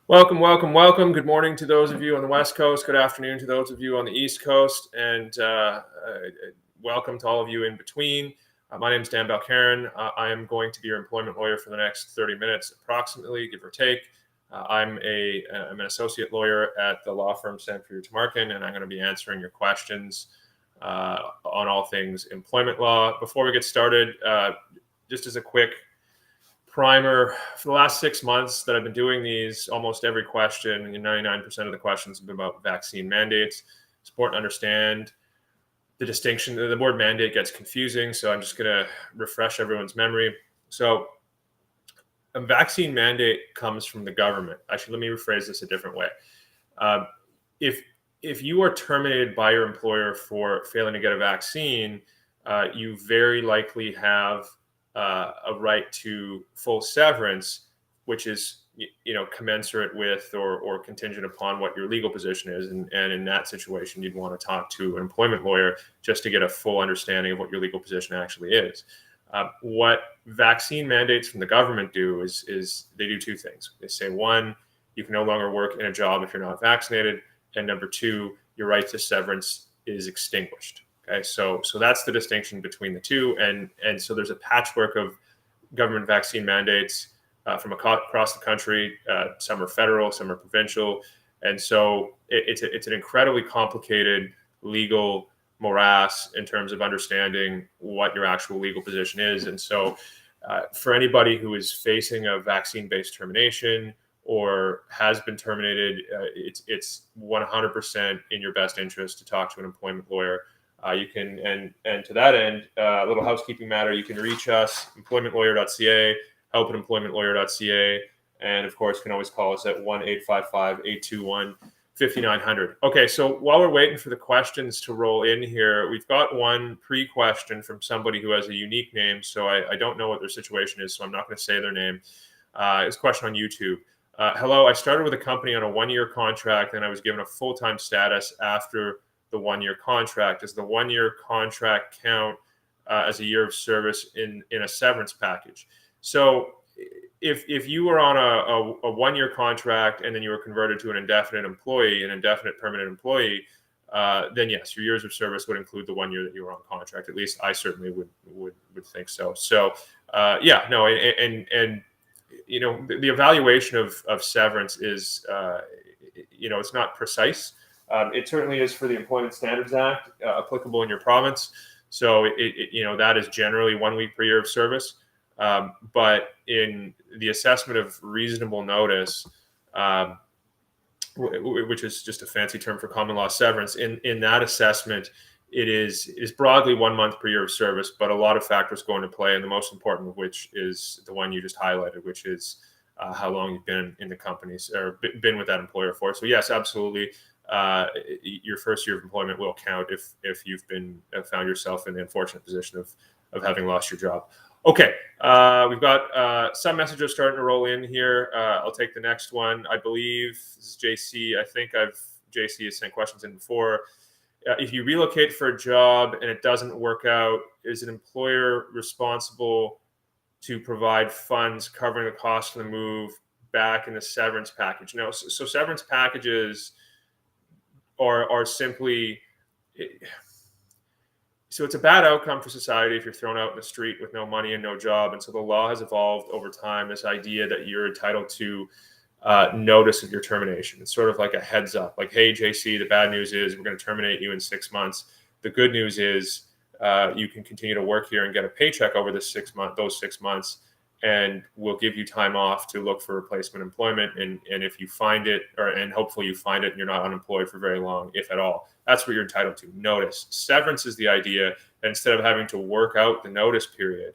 Welcome, welcome, welcome. Good morning to those of you on the West Coast. Good afternoon to those of you on the East Coast. And welcome to all of you in between. My name is Dan Balkaran. I am going to be your employment lawyer for the next 30 minutes, approximately, give or take. I'm an associate lawyer at the law firm Samfiru, Tumarkin, and I'm going to be answering your questions on all things employment law. Before we get started, just as a quick primer, for the last 6 months that I've been doing these, almost every question, and 99% of the questions have been about vaccine mandates. It's important to understand the distinction. The word mandate gets confusing, so I'm just going to refresh everyone's memory. So a vaccine mandate comes from the government. Actually, let me rephrase this a different way. If you are terminated by your employer for failing to get a vaccine, you very likely have a right to full severance, which is commensurate with or contingent upon what your legal position is. And in that situation, you'd want to talk to an employment lawyer just to get a full understanding of what your legal position actually is. What vaccine mandates from the government do is they do two things. They say, one, you can no longer work in a job if you're not vaccinated. And number two, your right to severance is extinguished. Okay, so that's the distinction between the two, and so there's a patchwork of government vaccine mandates from across the country. Some are federal, some are provincial, and so it's an incredibly complicated legal morass in terms of understanding what your actual legal position is. And so, for anybody who is facing a vaccine-based termination or has been terminated, it's 100% in your best interest to talk to an employment lawyer. You can, and to that end, a little housekeeping matter, you can reach us, employmentlawyer.ca, help@employmentlawyer.ca, and of course, you can always call us at 1-855-821-5900. Okay, so while we're waiting for the questions to roll in here, we've got one pre-question from somebody who has a unique name, so I don't know what their situation is, so I'm not going to say their name. It's a question on YouTube. Hello, I started with a company on a 1-year contract, and I was given a full-time status after the 1-year contract. Does the 1-year contract count as a year of service in a severance package? So if you were on a 1-year contract and then you were converted to an indefinite permanent employee, then yes, your years of service would include the 1 year that you were on contract. At least I certainly would think so. So and the evaluation of severance is it's not precise. It certainly is for the Employment Standards Act, applicable in your province. So that is generally 1 week per year of service. But in the assessment of reasonable notice, which is just a fancy term for common law severance, in that assessment, it is broadly 1 month per year of service, but a lot of factors go into play, and the most important of which is the one you just highlighted, which is how long you've been in the companies or been with that employer for. So yes, absolutely. Your first year of employment will count if you've been found yourself in the unfortunate position of having lost your job. Okay, we've got some messages starting to roll in here. I'll take the next one. I believe this is JC. I think JC has sent questions in before. If you relocate for a job and it doesn't work out, is an employer responsible to provide funds covering the cost of the move back in the severance package? No. So severance packages are simply, so it's a bad outcome for society if you're thrown out in the street with no money and no job. And so the law has evolved over time, this idea that you're entitled to notice of your termination. It's sort of like a heads up, like, hey, JC, the bad news is we're going to terminate you in 6 months. The good news is you can continue to work here and get a paycheck over those 6 months, and we'll give you time off to look for replacement employment. And if you find it, and hopefully you find it, and you're not unemployed for very long, if at all, that's what you're entitled to, notice. Severance is the idea that instead of having to work out the notice period,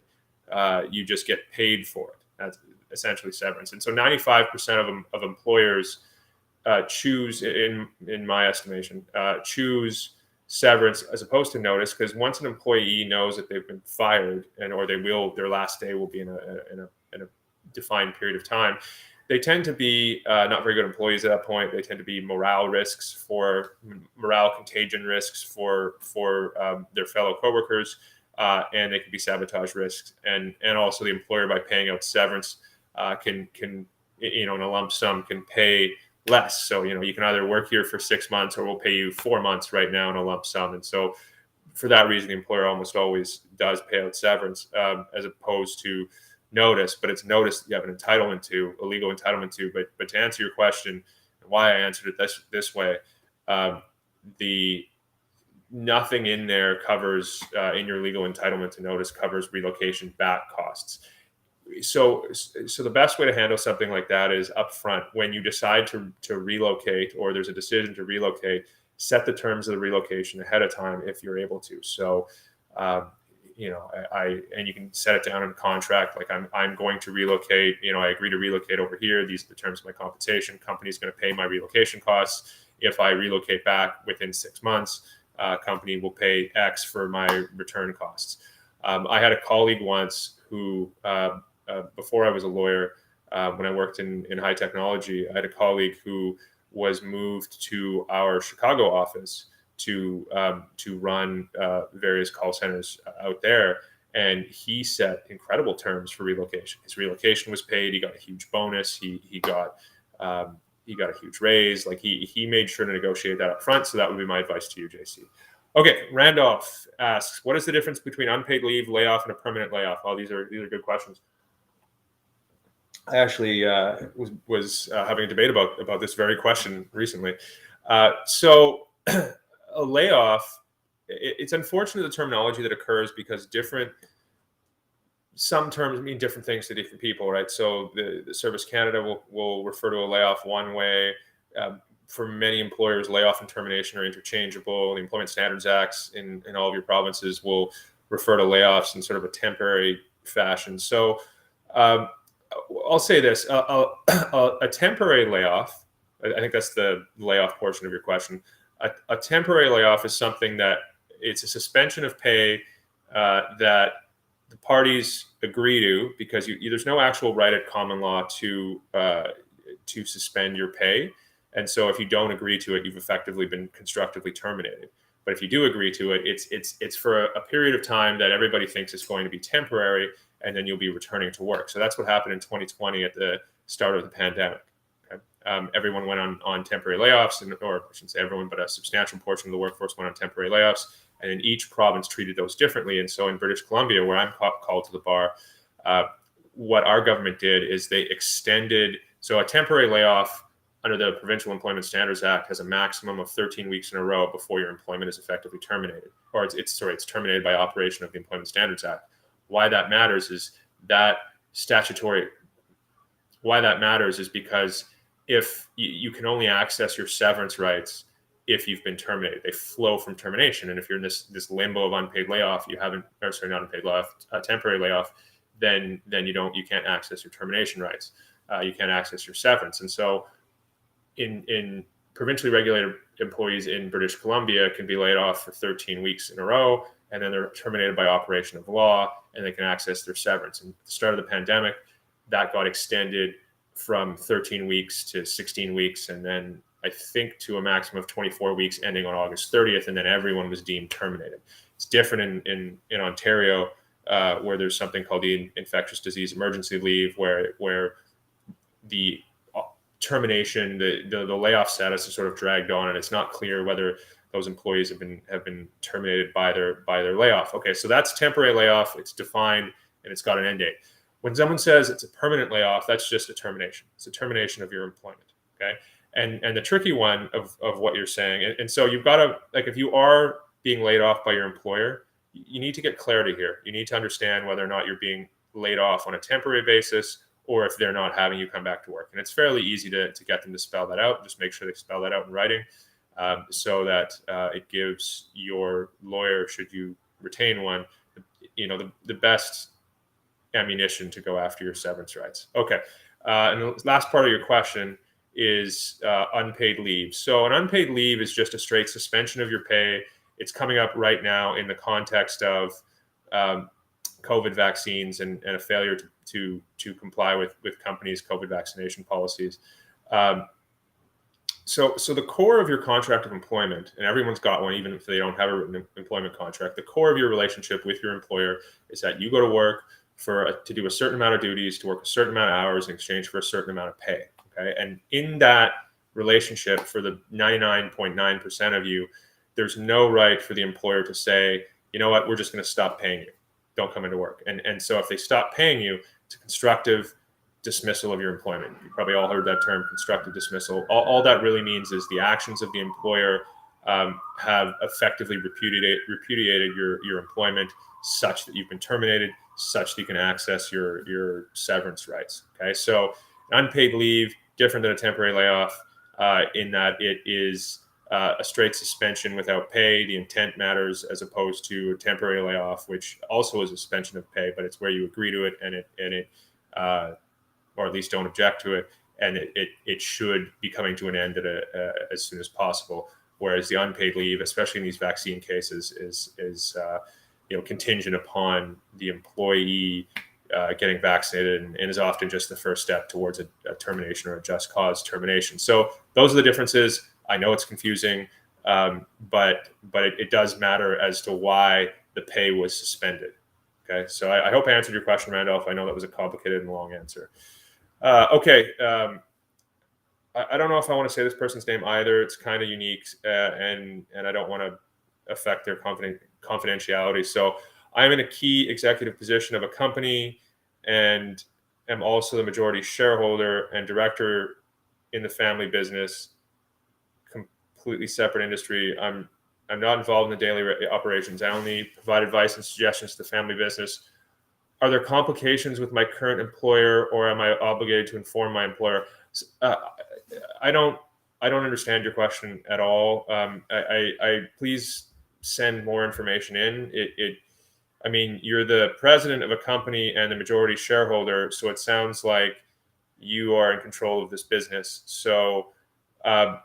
you just get paid for it. That's essentially severance. And so 95% of employers choose, in my estimation, choose severance as opposed to notice, because once an employee knows that they've been fired or their last day will be in a defined period of time, they tend to be not very good employees at that point. They tend to be morale contagion risks for their fellow coworkers, and they can be sabotage risks. And also the employer, by paying out severance, can in a lump sum can pay less. So, you can either work here for 6 months or we'll pay you 4 months right now in a lump sum. And so for that reason, the employer almost always does pay out severance, as opposed to notice, but it's notice that you have an entitlement to, a legal entitlement to. But to answer your question, why I answered it this way, the nothing in there covers, in your legal entitlement to notice, covers relocation back costs. So the best way to handle something like that is upfront. When you decide to relocate, or there's a decision to relocate, set the terms of the relocation ahead of time if you're able to. So, and you can set it down in a contract. Like, I'm going to relocate. I agree to relocate over here. These are the terms of my compensation. Company's going to pay my relocation costs. If I relocate back within 6 months, company will pay X for my return costs. I had a colleague once who, before I was a lawyer, when I worked in high technology, I had a colleague who was moved to our Chicago office to run various call centers out there, and he set incredible terms for relocation. His relocation was paid. He got a huge bonus. He got a huge raise. Like, he made sure to negotiate that up front. So that would be my advice to you, JC. Okay, Randolph asks, what is the difference between unpaid leave, layoff, and a permanent layoff? Oh, these are good questions. I actually was having a debate about this very question recently. So a layoff, it's unfortunate the terminology that occurs, because some terms mean different things to different people, right? So the Service Canada will refer to a layoff one way. For many employers, layoff and termination are interchangeable. The Employment Standards Acts in all of your provinces will refer to layoffs in sort of a temporary fashion. So I'll say this, a temporary layoff, I think that's the layoff portion of your question. A temporary layoff is something that it's a suspension of pay that the parties agree to, because there's no actual right at common law to suspend your pay. And so if you don't agree to it, you've effectively been constructively terminated. But if you do agree to it, it's for a period of time that everybody thinks is going to be temporary, and then you'll be returning to work. So that's what happened in 2020 at the start of the pandemic. Okay? Everyone went on temporary layoffs, or I shouldn't say everyone, but a substantial portion of the workforce went on temporary layoffs, and then each province treated those differently. And so in British Columbia, where I'm called to the bar, what our government did is they extended, so a temporary layoff under the Provincial Employment Standards Act has a maximum of 13 weeks in a row before your employment is effectively terminated, or it's terminated by operation of the Employment Standards Act. Why that matters is because if you can only access your severance rights if you've been terminated. They flow from termination. And if you're in this limbo of unpaid layoff, not unpaid layoff, temporary layoff, then you can't access your termination rights. You can't access your severance. And so in provincially regulated employees in British Columbia can be laid off for 13 weeks in a row, and then they're terminated by operation of law, and they can access their severance. And at the start of the pandemic, that got extended from 13 weeks to 16 weeks, and then I think to a maximum of 24 weeks ending on August 30th, and then everyone was deemed terminated. It's different in Ontario, where there's something called the infectious disease emergency leave, where the termination, the layoff status is sort of dragged on, and it's not clear whether those employees have been terminated by their layoff. Okay, so that's temporary layoff. It's defined and it's got an end date. When someone says it's a permanent layoff, that's just a termination. It's a termination of your employment. Okay, and the tricky one of what you're saying, and so you've got to, like, if you are being laid off by your employer, you need to get clarity here. You need to understand whether or not you're being laid off on a temporary basis, or if they're not having you come back to work. And it's fairly easy to get them to spell that out. Just make sure they spell that out in writing, so that it gives your lawyer, should you retain one, the best ammunition to go after your severance rights. Okay. And the last part of your question is unpaid leave. So an unpaid leave is just a straight suspension of your pay. It's coming up right now in the context of COVID vaccines and a failure to comply with companies' COVID vaccination policies. So the core of your contract of employment, and everyone's got one, even if they don't have a written employment contract, the core of your relationship with your employer is that you go to work to do a certain amount of duties, to work a certain amount of hours in exchange for a certain amount of pay. Okay, and in that relationship, for the 99.9% of you, there's no right for the employer to say, you know what, we're just going to stop paying you. Don't come into work. And so if they stop paying you, it's a constructive dismissal of your employment. You probably all heard that term, constructive dismissal. All that really means is the actions of the employer have effectively repudiated your employment, such that you've been terminated, such that you can access your severance rights. Okay, so unpaid leave, different than a temporary layoff, in that it is a straight suspension without pay. The intent matters, as opposed to a temporary layoff, which also is a suspension of pay, but it's where you agree to it and it or at least don't object to it, and it should be coming to an end as soon as possible. Whereas the unpaid leave, especially in these vaccine cases, is contingent upon the employee getting vaccinated, and is often just the first step towards a termination or a just cause termination. So those are the differences. I know it's confusing, but it does matter as to why the pay was suspended. Okay, so I hope I answered your question, Randolph. I know that was a complicated and long answer. Okay, I don't know if I want to say this person's name either. It's kind of unique, and I don't want to affect their confidentiality. So I'm in a key executive position of a company, and am also the majority shareholder and director in the family business. Completely separate industry. I'm not involved in the daily operations. I only provide advice and suggestions to the family business. Are there complications with my current employer, or am I obligated to inform my employer? I don't understand your question at all. I please send more information in. I mean, you're the president of a company and the majority shareholder, so it sounds like you are in control of this business. So, are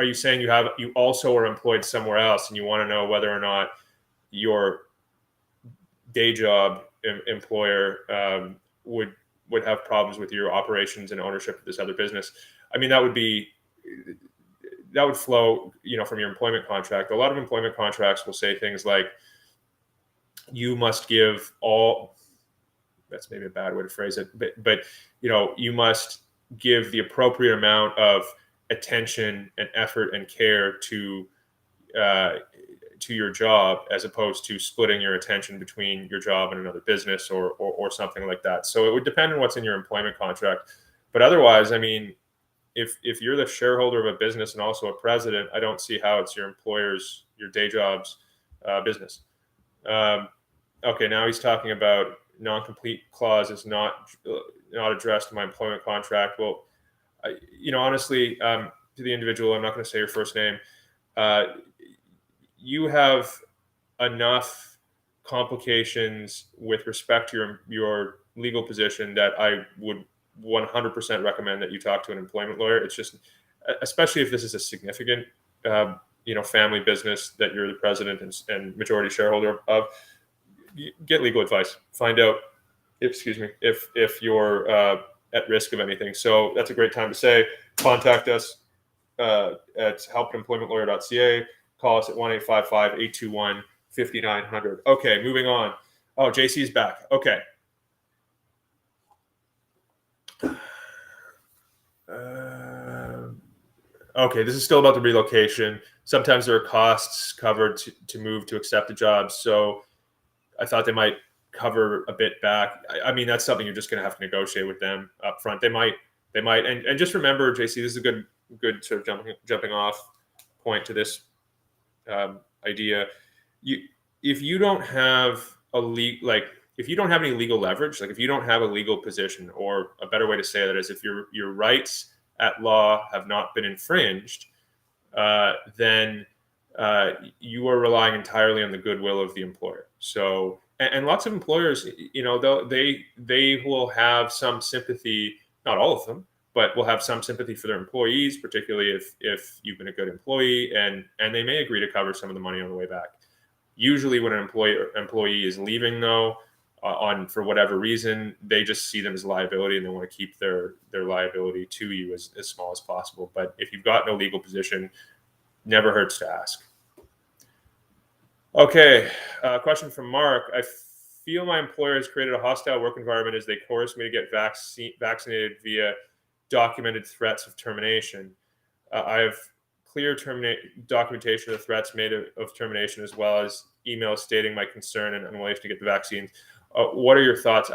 you saying you also are employed somewhere else, and you want to know whether or not your day job employer would have problems with your operations and ownership of this other business? I mean, that would flow, from your employment contract. A lot of employment contracts will say things like, you must give all. That's maybe a bad way to phrase it, but you must give the appropriate amount of attention and effort and care to your job, as opposed to splitting your attention between your job and another business or something like that. So it would depend on what's in your employment contract. But otherwise, I mean, if you're the shareholder of a business and also a president, I don't see how it's your day job's business. Okay, now he's talking about non-complete clause is not addressed in my employment contract. Well, honestly, to the individual, I'm not going to say your first name. You have enough complications with respect to your legal position that I would 100% recommend that you talk to an employment lawyer. It's just, especially if this is a significant, family business that you're the president and majority shareholder of, get legal advice. Find out, if you're at risk of anything. So that's a great time to say, contact us at help@employmentlawyer.ca. Call us at 1-855-821-5900. Okay, moving on. Oh, JC's back. Okay. Okay, this is still about the relocation. Sometimes there are costs covered to move to accept a job. So I thought they might cover a bit back. I mean, that's something you're just going to have to negotiate with them up front. They might, and just remember, JC, this is a good sort of jumping off point to this idea. If you don't have if you don't have any legal leverage, like if you don't have a legal position, or a better way to say that is, if your rights at law have not been infringed, then you are relying entirely on the goodwill of the employer. So, and lots of employers, they will have some sympathy, not all of them, but will have some sympathy for their employees, particularly if you've been a good employee, and they may agree to cover some of the money on the way back. Usually when an employee is leaving, though, for whatever reason, they just see them as liability, and they want to keep their liability to you as small as possible. But if you've got no legal position, never hurts to ask. Okay, question from Mark. I feel my employer has created a hostile work environment as they coerce me to get vaccinated via documented threats of termination. I have clear documentation of the threats made of termination, as well as emails stating my concern and unwillingness to get the vaccine. What are your thoughts?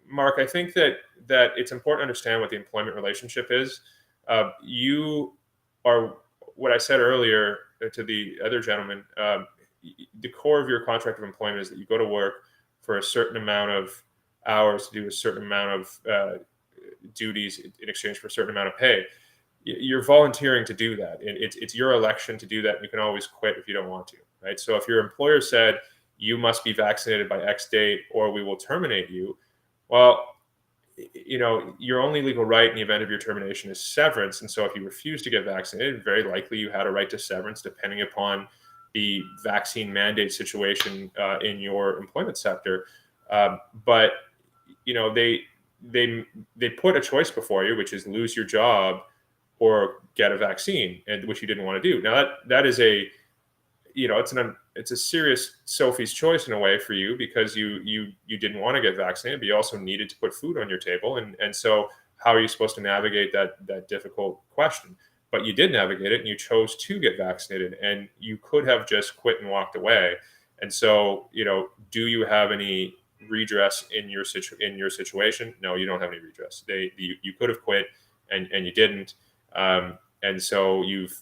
Mark, I think that it's important to understand what the employment relationship is. You are, what I said earlier to the other gentleman, the core of your contract of employment is that you go to work for a certain amount of hours to do a certain amount of duties in exchange for a certain amount of pay. You're volunteering to do that. It's your election to do that. And you can always quit if you don't want to, right? So if your employer said you must be vaccinated by X date or we will terminate you, well, your only legal right in the event of your termination is severance. And so if you refuse to get vaccinated, very likely you had a right to severance depending upon the vaccine mandate situation in your employment sector. But they put a choice before you, which is lose your job or get a vaccine, and which you didn't want to do. Now that is it's a serious Sophie's choice in a way for you, because you didn't want to get vaccinated, but you also needed to put food on your table. And so how are you supposed to navigate that difficult question? But you did navigate it, and you chose to get vaccinated, and you could have just quit and walked away. And so, do you have any redress in your situation? No, you don't have any redress. You could have quit and you didn't. And so you've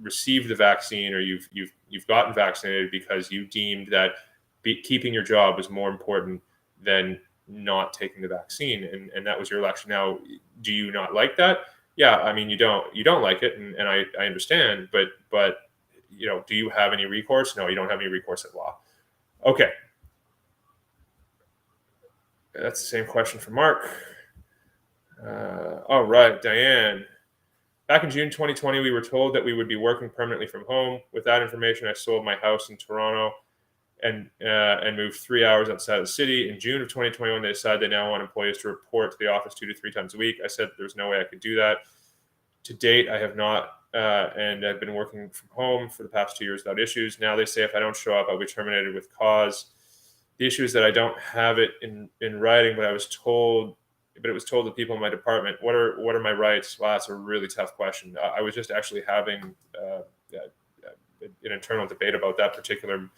received the vaccine, or you've gotten vaccinated because you deemed that keeping your job was more important than not taking the vaccine, and that was your election. Now, do you not like that? Yeah, I mean, you don't like it, and I understand, but do you have any recourse? No, you don't have any recourse at law. Okay, that's the same question for Mark. All right, Diane. Back in June 2020, we were told that we would be working permanently from home. With that information, I sold my house in Toronto and moved 3 hours outside of the city. In June of 2021, they decided they now want employees to report to the office 2 to 3 times a week. I said there's no way I could do that. To date, I have not, and I've been working from home for the past 2 years without issues. Now they say if I don't show up, I'll be terminated with cause. The issue is that I don't have it in writing, but it was told to people in my department. What are my rights? Wow, that's a really tough question. I was just actually having an internal debate about that particular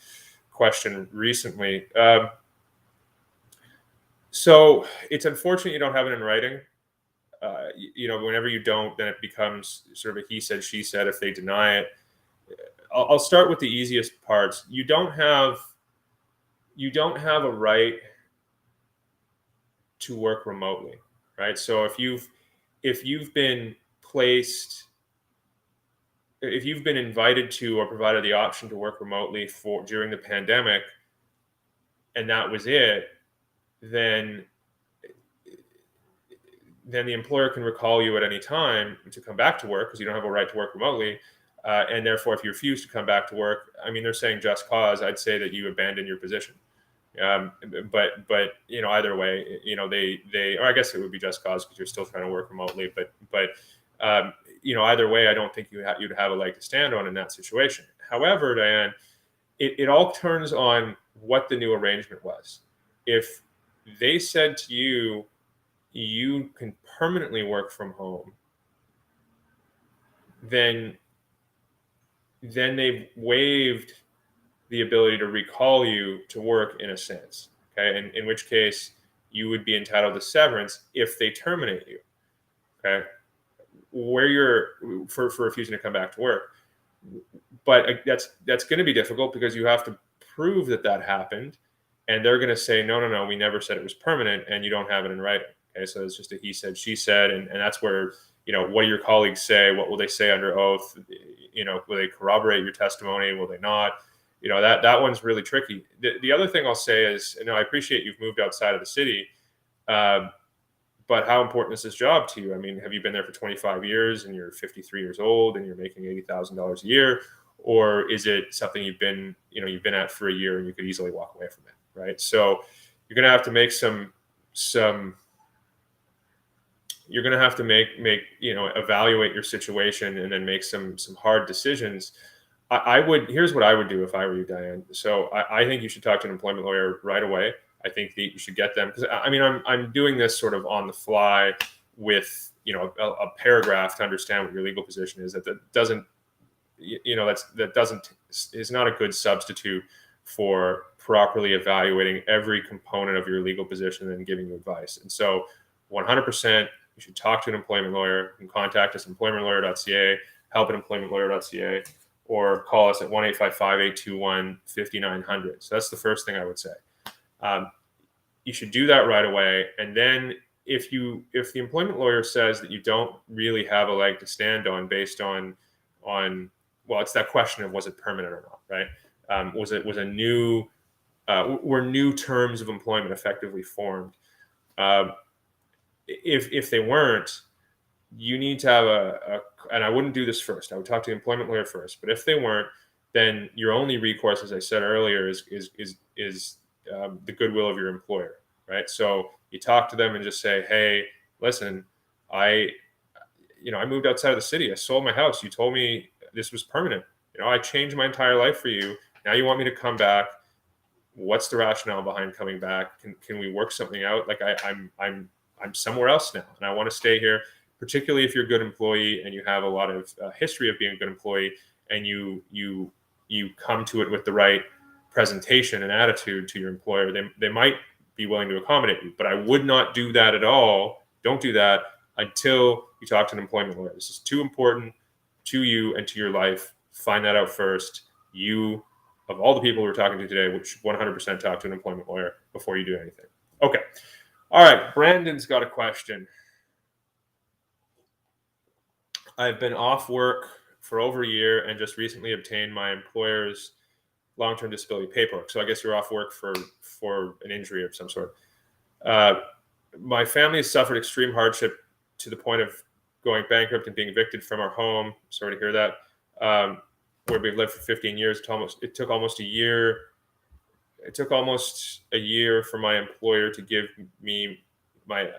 question recently. So it's unfortunate you don't have it in writing. Whenever you don't, then it becomes sort of a he said, she said if they deny it. I'll start with the easiest parts. You don't have a right to work remotely, right? So if you've been invited to or provided the option to work remotely during the pandemic, and that was it, then the employer can recall you at any time to come back to work, because you don't have a right to work remotely. And therefore, if you refuse to come back to work, I mean, they're saying just cause. I'd say that you abandon your position. But either way, or I guess it would be just cause because you're still trying to work remotely. But either way, I don't think you'd have a leg to stand on in that situation. However, Diane, it all turns on what the new arrangement was. If they said to you, you can permanently work from home, then they've waived the ability to recall you to work in a sense. Okay. And in which case you would be entitled to severance if they terminate you. Okay. Where you're for refusing to come back to work. But that's going to be difficult because you have to prove that happened. And they're going to say, no, we never said it was permanent, and you don't have it in writing. Okay. So it's just a he said, she said. And that's where, what do your colleagues say? What will they say under oath? Will they corroborate your testimony? Will they not? That one's really tricky. The other thing I'll say is, I appreciate you've moved outside of the city, but how important is this job to you? I mean, have you been there for 25 years and you're 53 years old and you're making $80,000 a year? Or is it something you've been at for a year and you could easily walk away from it, right? So you're going to have to make you're going to have to evaluate your situation and then make some hard decisions. Here's what I would do if I were you, Diane. So I think you should talk to an employment lawyer right away. I think that you should get them, because I mean, I'm doing this sort of on the fly with, a paragraph to understand what your legal position is. That doesn't, is not a good substitute for properly evaluating every component of your legal position and giving you advice. And so 100%, you should talk to an employment lawyer. You can contact us at employmentlawyer.ca, help@employmentlawyer.ca, or call us at 1-855-821-5900. So that's the first thing I would say. You should do that right away. And then if the employment lawyer says that you don't really have a leg to stand on based on well, it's that question of, was it permanent or not, right? Were new terms of employment effectively formed? If they weren't, you need to have and I wouldn't do this first. I would talk to the employment lawyer first. But if they weren't, then your only recourse, as I said earlier, is the goodwill of your employer, right? So you talk to them and just say, hey, listen, I moved outside of the city. I sold my house. You told me this was permanent. I changed my entire life for you. Now you want me to come back. What's the rationale behind coming back? Can we work something out? Like I'm somewhere else now, and I want to stay here. Particularly if you're a good employee and you have a lot of history of being a good employee, and you come to it with the right presentation and attitude to your employer, they might be willing to accommodate you. But I would not do that at all. Don't do that until you talk to an employment lawyer. This is too important to you and to your life. Find that out first. You, of all the people we're talking to today, would 100% talk to an employment lawyer before you do anything. Okay. All right. Brandon's got a question. I've been off work for over a year and just recently obtained my employer's long-term disability paperwork. So I guess you're off work for an injury of some sort. My family has suffered extreme hardship to the point of going bankrupt and being evicted from our home. Sorry to hear that. Where we've lived for 15 years. It took almost a year. It took almost a year for my employer to give me my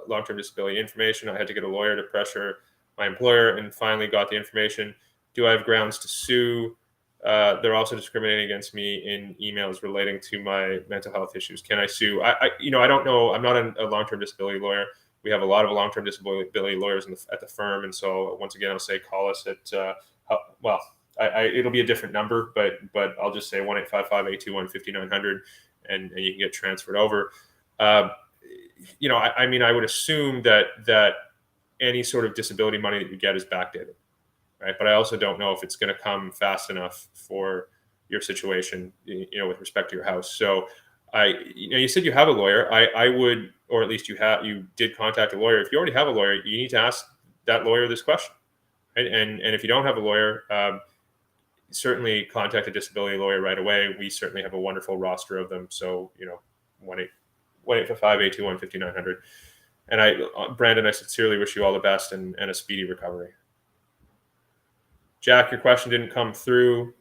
long-term disability information. I had to get a lawyer to pressure my employer, and finally got the information. Do I have grounds to sue? They're also discriminating against me in emails relating to my mental health issues. Can I sue? I don't know. I'm not a long-term disability lawyer. We have a lot of long-term disability lawyers at the firm, and so once again, I'll say call us at it'll be a different number, but I'll just say 1-855-821-5900, and you can get transferred over. I would assume that any sort of disability money that you get is backdated, right? But I also don't know if it's going to come fast enough for your situation, with respect to your house. So you said you have a lawyer. I would, or at least you did contact a lawyer. If you already have a lawyer, you need to ask that lawyer this question, right? And if you don't have a lawyer, certainly contact a disability lawyer right away. We certainly have a wonderful roster of them. So, 1-855-821-5900. And Brandon, I sincerely wish you all the best and a speedy recovery. Jack, your question didn't come through.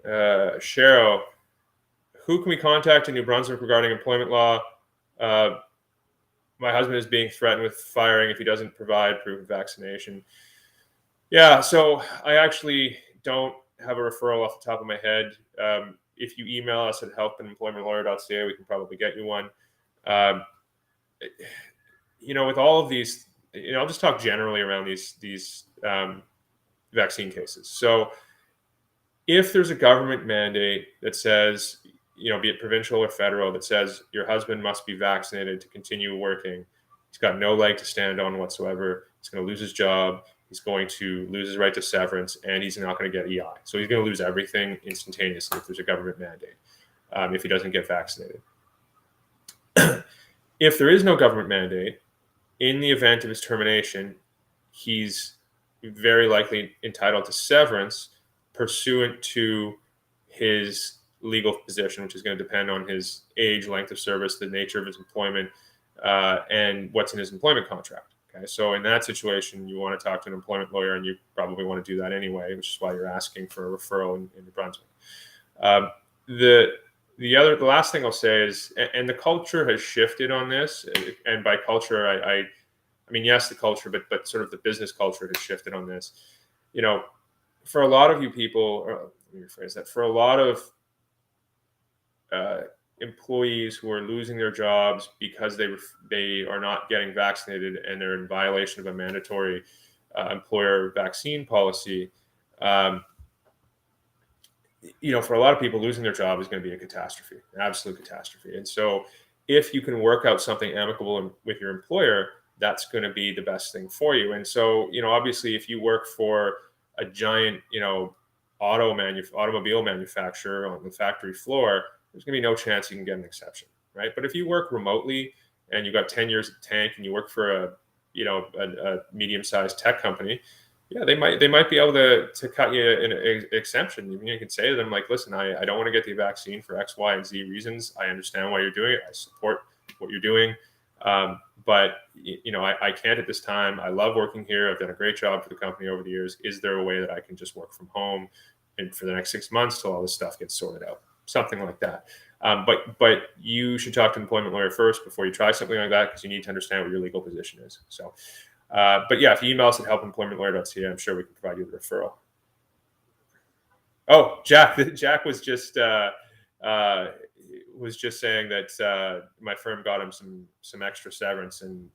Cheryl, who can we contact in New Brunswick regarding employment law? My husband is being threatened with firing if he doesn't provide proof of vaccination. Yeah, so I actually don't have a referral off the top of my head. If you email us at help@employmentlawyer.ca, we can probably get you one. With all of these, I'll just talk generally around these vaccine cases. So if there's a government mandate that says, be it provincial or federal, that says your husband must be vaccinated to continue working, he's got no leg to stand on whatsoever. He's going to lose his job. He's going to lose his right to severance, and he's not going to get EI. So he's going to lose everything instantaneously if there's a government mandate, if he doesn't get vaccinated. If there is no government mandate, in the event of his termination, he's very likely entitled to severance pursuant to his legal position, which is going to depend on his age, length of service, the nature of his employment, and what's in his employment contract. Okay, so in that situation, you want to talk to an employment lawyer, and you probably want to do that anyway, which is why you're asking for a referral in New Brunswick. The last thing I'll say is, and the culture has shifted on this, and by culture, I mean, yes, the culture, but sort of the business culture has shifted on this. for a lot of you people, or let me rephrase that, for a lot of employees who are losing their jobs because they are not getting vaccinated and they're in violation of a mandatory employer vaccine policy, um, for a lot of people, losing their job is going to be a catastrophe, an absolute catastrophe. And so, if you can work out something amicable with your employer, that's going to be the best thing for you. And so, obviously, if you work for a giant, automobile manufacturer on the factory floor, there's going to be no chance you can get an exception, right? But if you work remotely and you got 10 years at the tank and you work for a medium-sized tech company, yeah, they might be able to cut you an exception. You can say to them, like, listen, I don't want to get the vaccine for X, Y, and Z reasons. I understand why you're doing it. I support what you're doing. But I can't at this time. I love working here. I've done a great job for the company over the years. Is there a way that I can just work from home and for the next 6 months till all this stuff gets sorted out? Something like that. But you should talk to an employment lawyer first before you try something like that, because you need to understand what your legal position is. So, but yeah, if you email us at helpemploymentlawyer.ca, I'm sure we can provide you with a referral. Oh, Jack was just saying that my firm got him some extra severance and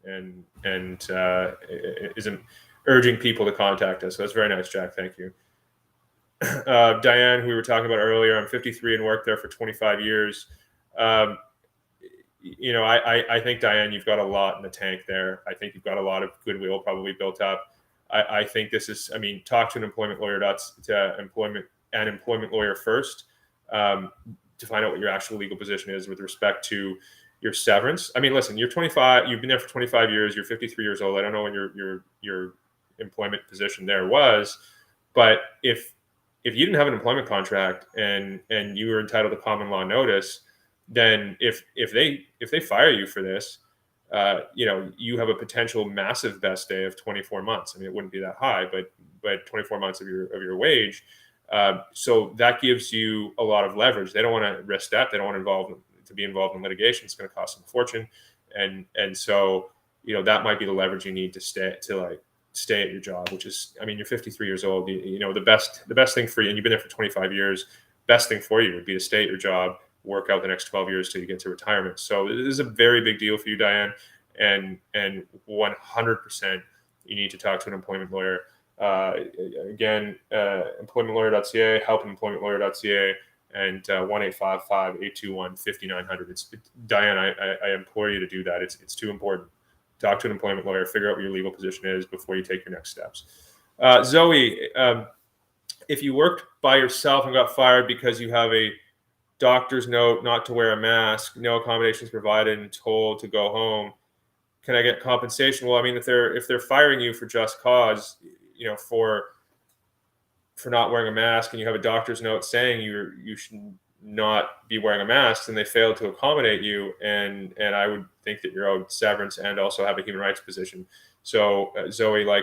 isn't urging people to contact us. So that's very nice, Jack. Thank you. Diane, who we were talking about earlier, I'm 53 and worked there for 25 years. I think, Diane, you've got a lot in the tank there. I think you've got a lot of goodwill probably built up. I think this is, talk to an employment lawyer, an employment lawyer first, to find out what your actual legal position is with respect to your severance. Listen, you're 25, you've been there for 25 years, you're 53 years old. I don't know when your employment position there was, but if you didn't have an employment contract and you were entitled to common law notice, then if they fire you for this, you have a potential massive vest day of 24 months. It wouldn't be that high, but 24 months of your wage. So that gives you a lot of leverage. They don't want to risk that. They don't want to be involved in litigation. It's going to cost them a fortune. And so, that might be the leverage you need to stay at your job, which is, you're 53 years old. The best thing for you, and you've been there for 25 years, best thing for you would be to stay at your job, work out the next 12 years till you get to retirement. So this is a very big deal for you, Diane, and 100% you need to talk to an employment lawyer. Again, employmentlawyer.ca, helpemploymentlawyer.ca, and 1-855-821-5900. Diane, I implore you to do that. It's too important. Talk to an employment lawyer, figure out what your legal position is before you take your next steps. Zoe, if you worked by yourself and got fired because you have a doctor's note not to wear a mask, no accommodations provided, and told to go home, can I get compensation? Well, if they're firing you for just cause, for not wearing a mask, and you have a doctor's note saying you should not be wearing a mask, and they failed to accommodate you, and I would think that you're owed severance and also have a human rights position. So Zoe, I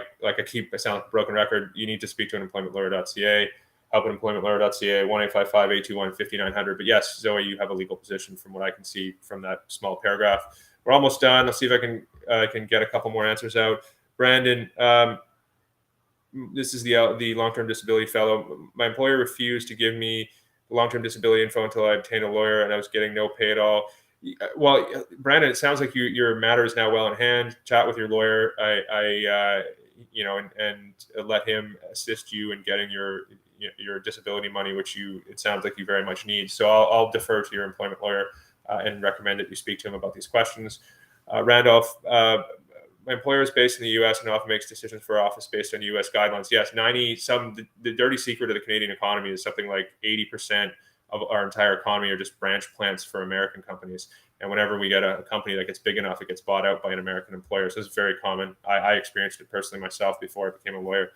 sound like a broken record, you need to speak to an employmentlawyer.ca, helpemploymentlawyer.ca, 1-855-821-5900. But yes, Zoe, you have a legal position from what I can see from that small paragraph. We're almost done. Let's see if I can get a couple more answers out. Brandon, this is the long-term disability fellow. My employer refused to give me long-term disability info until I obtained a lawyer, and I was getting no pay at all. Well, Brandon, it sounds like your matter is now well in hand. Chat with your lawyer, and let him assist you in getting your disability money, which it sounds like you very much need. So I'll defer to your employment lawyer and recommend that you speak to him about these questions. Randolph, my employer is based in the U.S. and often makes decisions for our office based on U.S. guidelines. Yes, the dirty secret of the Canadian economy is something like 80% of our entire economy are just branch plants for American companies. And whenever we get a company that gets big enough, it gets bought out by an American employer. So it's very common. I experienced it personally myself before I became a lawyer.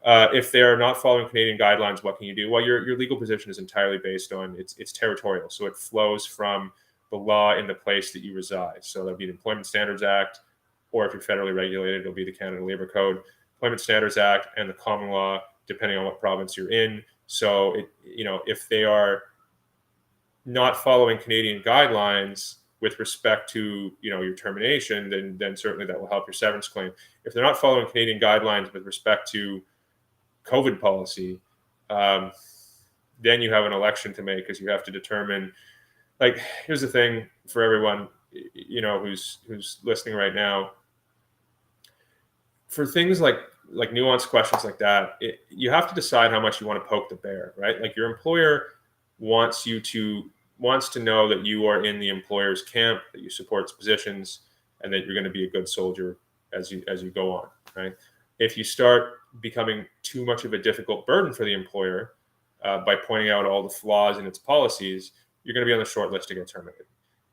If they are not following Canadian guidelines, what can you do? Well, your legal position is entirely based on it's territorial. So it flows from the law in the place that you reside. So that'll be the Employment Standards Act, or if you're federally regulated, it'll be the Canada Labour Code, Employment Standards Act, and the common law, depending on what province you're in. So, if they are not following Canadian guidelines with respect to, your termination, then certainly that will help your severance claim. If they're not following Canadian guidelines with respect to COVID policy, then you have an election to make, because you have to determine, like, here's the thing for everyone, who's listening right now. For things like nuanced questions like that, you have to decide how much you want to poke the bear, right? Like, your employer wants to know that you are in the employer's camp, that you support its positions, and that you're going to be a good soldier as you go on, right? If you start becoming too much of a difficult burden for the employer, by pointing out all the flaws in its policies, you're going to be on the short list to get terminated.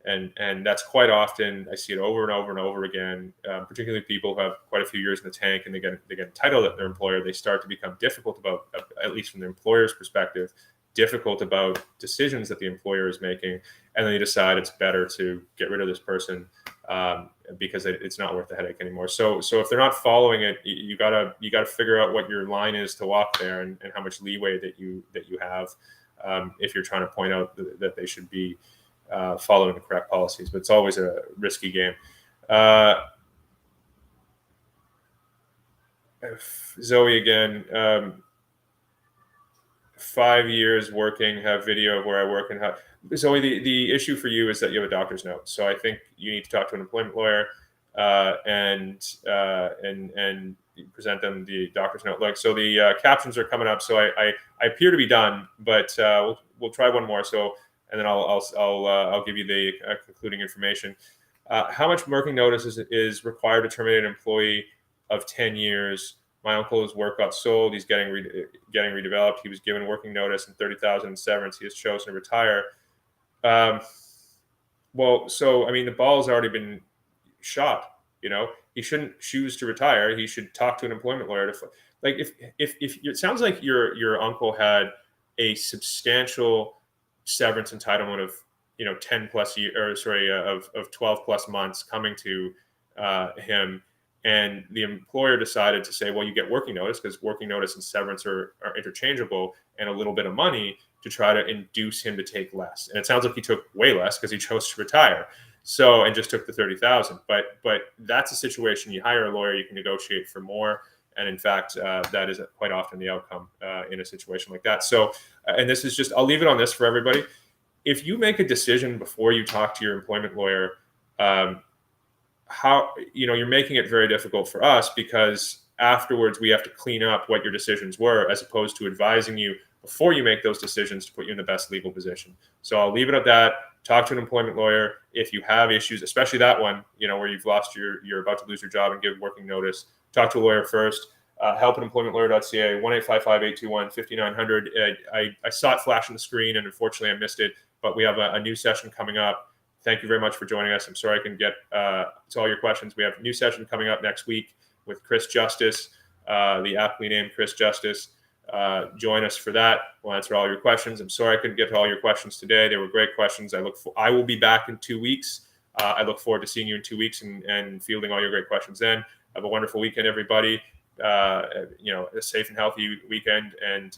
And that's quite often, I see it over and over and over again, particularly people who have quite a few years in the tank and they get entitled at their employer. They start to become difficult about, at least from the employer's perspective, difficult about decisions that the employer is making, and then they decide it's better to get rid of this person, because it's not worth the headache anymore. So if they're not following it, you gotta figure out what your line is to walk there, and how much leeway that you have, if you're trying to point out that they should be following the correct policies. But it's always a risky game. Zoe again. 5 years working, have video of where I work and how. Zoe, the issue for you is that you have a doctor's note. So I think you need to talk to an employment lawyer, and present them the doctor's note. Like, so the captions are coming up. So I appear to be done, but we'll try one more. So, and then I'll give you the concluding information. How much working notice is required to terminate an employee of 10 years? My uncle's work got sold. He's getting redeveloped. He was given working notice and 30,000 in severance. He has chosen to retire. Well, so I mean, the ball's already been shot. He shouldn't choose to retire. He should talk to an employment lawyer to, like, if it sounds like your uncle had a substantial severance entitlement of 10 plus years, of 12 plus months coming to him. And the employer decided to say, well, you get working notice, because working notice and severance are interchangeable, and a little bit of money to try to induce him to take less. And it sounds like he took way less because he chose to retire. So, and just took the 30,000. But that's a situation. You hire a lawyer, you can negotiate for more. And in fact, that is quite often the outcome in a situation like that. So, and this is just, I'll leave it on this for everybody. If you make a decision before you talk to your employment lawyer, you're making it very difficult for us, because afterwards we have to clean up what your decisions were, as opposed to advising you before you make those decisions to put you in the best legal position. So I'll leave it at that. Talk to an employment lawyer if you have issues, especially that one, where you're about to lose your job and give working notice. Talk to a lawyer first. Help at employmentlawyer.ca, 1-855-821-5900. I saw it flash on the screen, and unfortunately I missed it, but we have a new session coming up. Thank you very much for joining us. I'm sorry I can get to all your questions. We have a new session coming up next week with Chris Justice, the aptly named Chris Justice. Join us for that. We'll answer all your questions. I'm sorry I couldn't get to all your questions today. They were great questions. I will be back in 2 weeks. I look forward to seeing you in 2 weeks and fielding all your great questions then. Have a wonderful weekend, everybody. A safe and healthy weekend, and